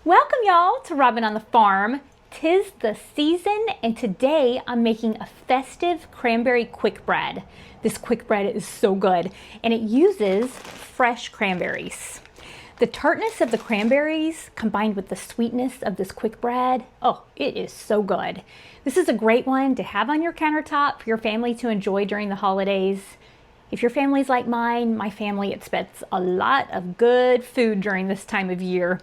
Welcome y'all to Robyn on the Farm. 'Tis the season and today I'm making a festive cranberry quick bread. This quick bread is so good and it uses fresh cranberries. The tartness of the cranberries combined with the sweetness of this quick bread, oh, it is so good. This is a great one to have on your countertop for your family to enjoy during the holidays. If your family's like mine, my family expects a lot of good food during this time of year.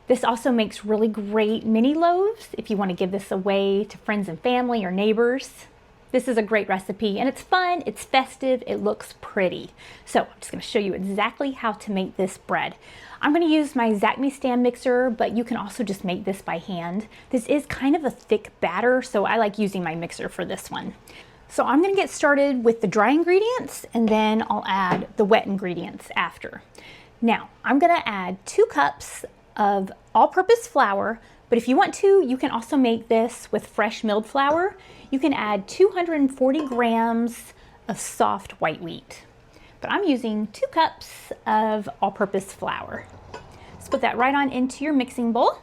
This also makes really great mini loaves if you want to give this away to friends and family or neighbors. This is a great recipe and it's fun, it's festive, it looks pretty. So I'm just going to show you exactly how to make this bread. I'm going to use my Zacme stand mixer, but you can also just make this by hand. This is kind of a thick batter, so I like using my mixer for this one. So I'm going to get started with the dry ingredients and then I'll add the wet ingredients after. Now I'm going to add 2 cups of all-purpose flour, but if you want to, you can also make this with fresh milled flour. You can add 240 grams of soft white wheat, but I'm using 2 cups of all-purpose flour. Let's put that right on into your mixing bowl.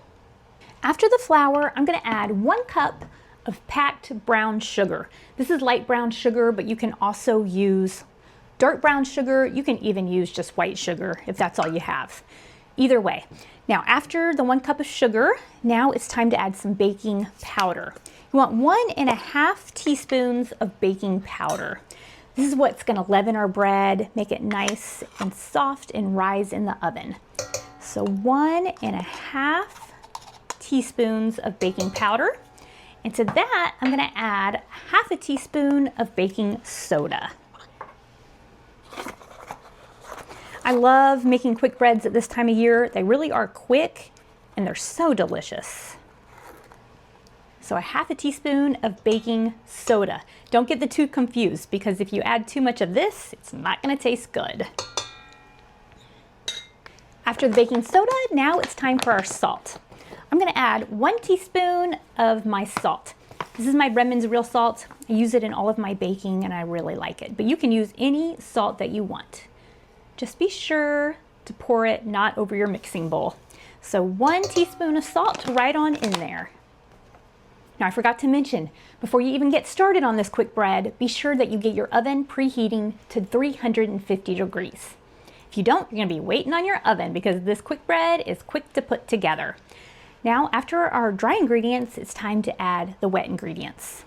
After the flour, I'm going to add 1 cup of packed brown sugar. This is light brown sugar, but you can also use dark brown sugar. You can even use just white sugar if that's all you have. Either way. Now, after the 1 cup of sugar, now it's time to add some baking powder. You want 1.5 teaspoons of baking powder. This is what's going to leaven our bread, make it nice and soft and rise in the oven. So 1.5 teaspoons of baking powder. And to that, I'm going to add 1/2 teaspoon of baking soda. I love making quick breads at this time of year. They really are quick and they're so delicious. So 1/2 teaspoon of baking soda. Don't get the two confused because if you add too much of this, it's not going to taste good. After the baking soda, now it's time for our salt. I'm going to add 1 teaspoon of my salt. This is my Redmond's real salt. I use it in all of my baking and I really like it, but you can use any salt that you want. Just be sure to pour it not over your mixing bowl. So 1 teaspoon of salt right on in there. Now I forgot to mention, before you even get started on this quick bread, be sure that you get your oven preheating to 350 degrees. If you don't, you're gonna be waiting on your oven because this quick bread is quick to put together. Now after our dry ingredients, it's time to add the wet ingredients.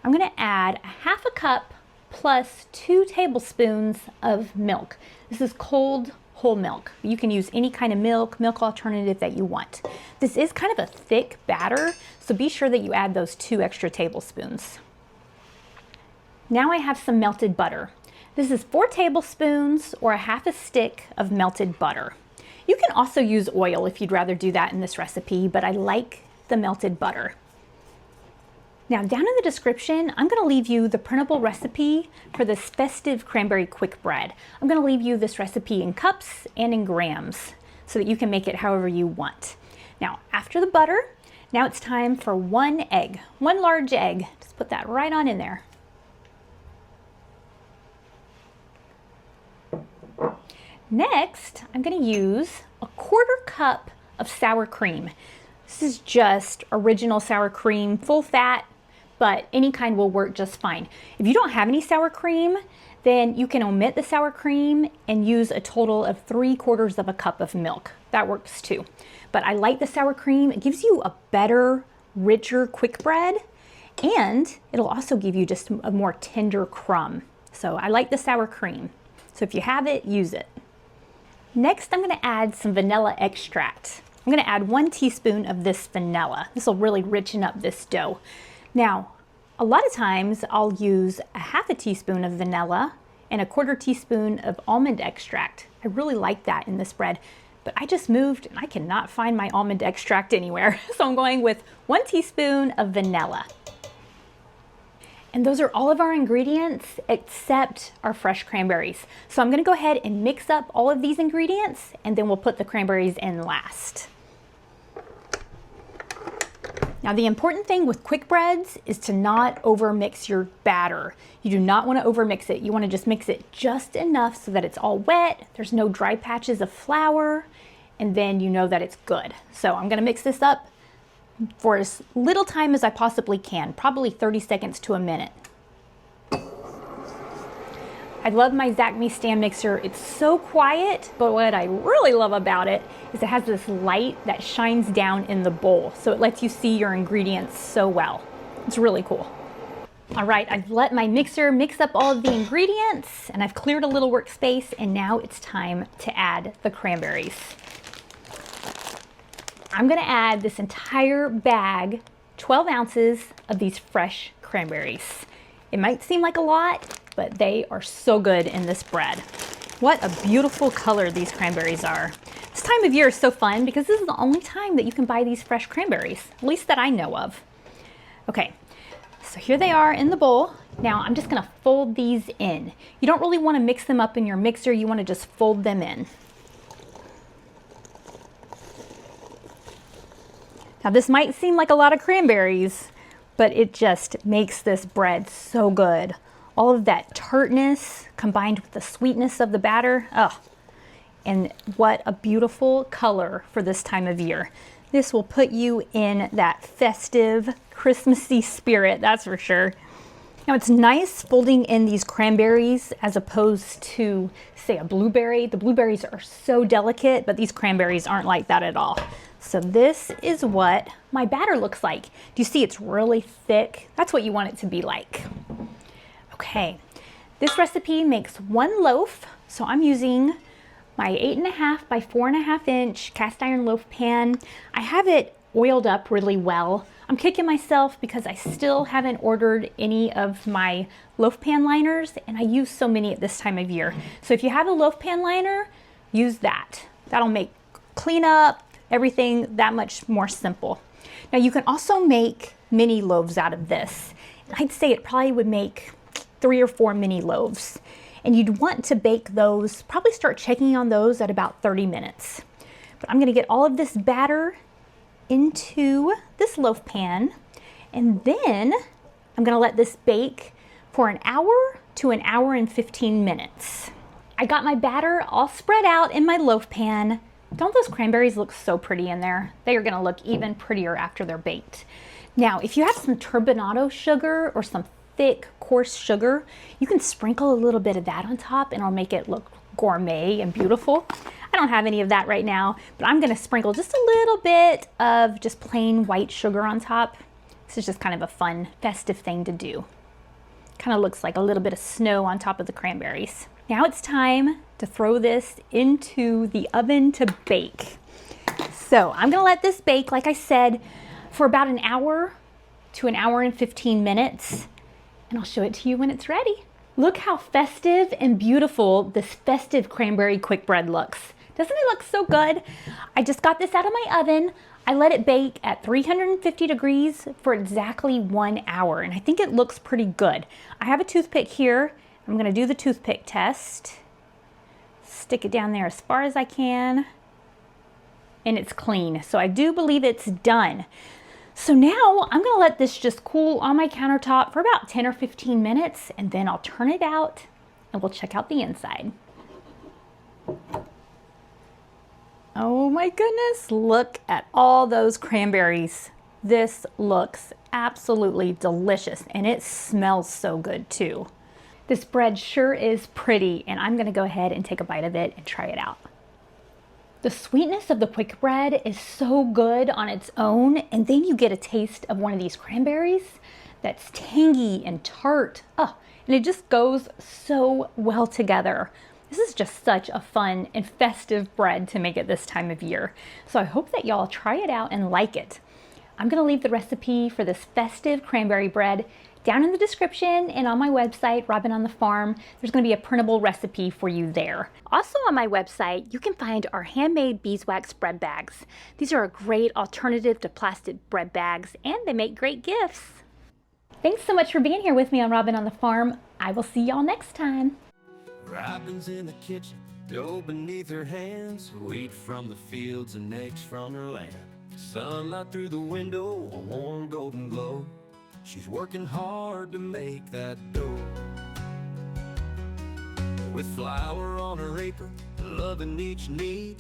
I'm gonna add 1/2 cup plus 2 tablespoons of milk. This is cold whole milk. You can use any kind of milk alternative that you want. This is kind of a thick batter, so be sure that you add those 2 extra tablespoons. Now I have some melted butter. This is 4 tablespoons or 1/2 stick of melted butter. You can also use oil if you'd rather do that in this recipe, but I like the melted butter. Now down in the description, I'm going to leave you the printable recipe for this festive cranberry quick bread. I'm going to leave you this recipe in cups and in grams so that you can make it however you want. Now after the butter, now it's time for 1 egg, 1 large egg. Just put that right on in there. Next, I'm going to use 1/4 cup of sour cream. This is just original sour cream, full fat, but any kind will work just fine. If you don't have any sour cream, then you can omit the sour cream and use a total of 3/4 cup of milk. That works too. But I like the sour cream. It gives you a better, richer quick bread, and it'll also give you just a more tender crumb. So I like the sour cream. So if you have it, use it. Next, I'm going to add some vanilla extract. I'm going to add 1 teaspoon of this vanilla. This will really richen up this dough. Now, a lot of times I'll use 1/2 teaspoon of vanilla and 1/4 teaspoon of almond extract. I really like that in this bread, but I just moved and I cannot find my almond extract anywhere. So I'm going with 1 teaspoon of vanilla. And those are all of our ingredients except our fresh cranberries. So I'm going to go ahead and mix up all of these ingredients and then we'll put the cranberries in last. Now the important thing with quick breads is to not overmix your batter. You do not want to overmix it. You want to just mix it just enough so that it's all wet, there's no dry patches of flour, and then you know that it's good. So I'm gonna mix this up for as little time as I possibly can, probably 30 seconds to a minute. I love my Zacme stand mixer. It's so quiet, but what I really love about it is it has this light that shines down in the bowl, so it lets you see your ingredients so well. It's really cool. All right, I've let my mixer mix up all of the ingredients, and I've cleared a little workspace, and now it's time to add the cranberries. I'm gonna add this entire bag, 12 ounces of these fresh cranberries. It might seem like a lot, but they are so good in this bread. What a beautiful color these cranberries are. This time of year is so fun because this is the only time that you can buy these fresh cranberries, at least that I know of. Okay, so here they are in the bowl. Now I'm just gonna fold these in. You don't really wanna mix them up in your mixer, you wanna just fold them in. Now this might seem like a lot of cranberries, but it just makes this bread so good. All of that tartness combined with the sweetness of the batter. Oh, and what a beautiful color for this time of year. This will put you in that festive, Christmassy spirit, that's for sure. Now it's nice folding in these cranberries as opposed to, say, a blueberry. The blueberries are so delicate, but these cranberries aren't like that at all. So this is what my batter looks like. Do you see it's really thick? That's what you want it to be like. Okay, this recipe makes 1 loaf, so I'm using my 8.5 by 4.5 inch cast iron loaf pan. I have it oiled up really well. I'm kicking myself because I still haven't ordered any of my loaf pan liners, and I use so many at this time of year. So if you have a loaf pan liner, use that. That'll make cleanup, everything that much more simple. Now you can also make mini loaves out of this. I'd say it probably would make 3 or 4 mini loaves. And you'd want to bake those, probably start checking on those at about 30 minutes. But I'm gonna get all of this batter into this loaf pan, and then I'm gonna let this bake for an hour to an hour and 15 minutes. I got my batter all spread out in my loaf pan. Don't those cranberries look so pretty in there? They are gonna look even prettier after they're baked. Now, if you have some turbinado sugar or some thick, coarse sugar, you can sprinkle a little bit of that on top and it'll make it look gourmet and beautiful. I don't have any of that right now, but I'm gonna sprinkle just a little bit of just plain white sugar on top. This is just kind of a fun, festive thing to do. Kind of looks like a little bit of snow on top of the cranberries. Now it's time to throw this into the oven to bake. So I'm gonna let this bake, like I said, for about an hour to an hour and 15 minutes. And I'll show it to you when it's ready. Look how festive and beautiful this festive cranberry quick bread looks. Doesn't it look so good? I just got this out of my oven. I let it bake at 350 degrees for exactly 1 hour, and I think it looks pretty good. I have a toothpick here. I'm gonna do the toothpick test. Stick it down there as far as I can, and it's clean. So I do believe it's done. So now I'm gonna let this just cool on my countertop for about 10 or 15 minutes, and then I'll turn it out and we'll check out the inside. Oh my goodness, look at all those cranberries. This looks absolutely delicious, and it smells so good too. This bread sure is pretty, and I'm gonna go ahead and take a bite of it and try it out. The sweetness of the quick bread is so good on its own, and then you get a taste of one of these cranberries that's tangy and tart. Oh, and it just goes so well together. This is just such a fun and festive bread to make at this time of year. So I hope that y'all try it out and like it. I'm gonna leave the recipe for this festive cranberry bread down in the description, and on my website, Robyn on the Farm, there's gonna be a printable recipe for you there. Also on my website, you can find our handmade beeswax bread bags. These are a great alternative to plastic bread bags, and they make great gifts. Thanks so much for being here with me on Robyn on the Farm. I will see y'all next time. Robyn's in the kitchen, dough beneath her hands, wheat from the fields and eggs from her land. Sunlight through the window, a warm golden glow. She's working hard to make that dough. With flour on her apron, loving each need,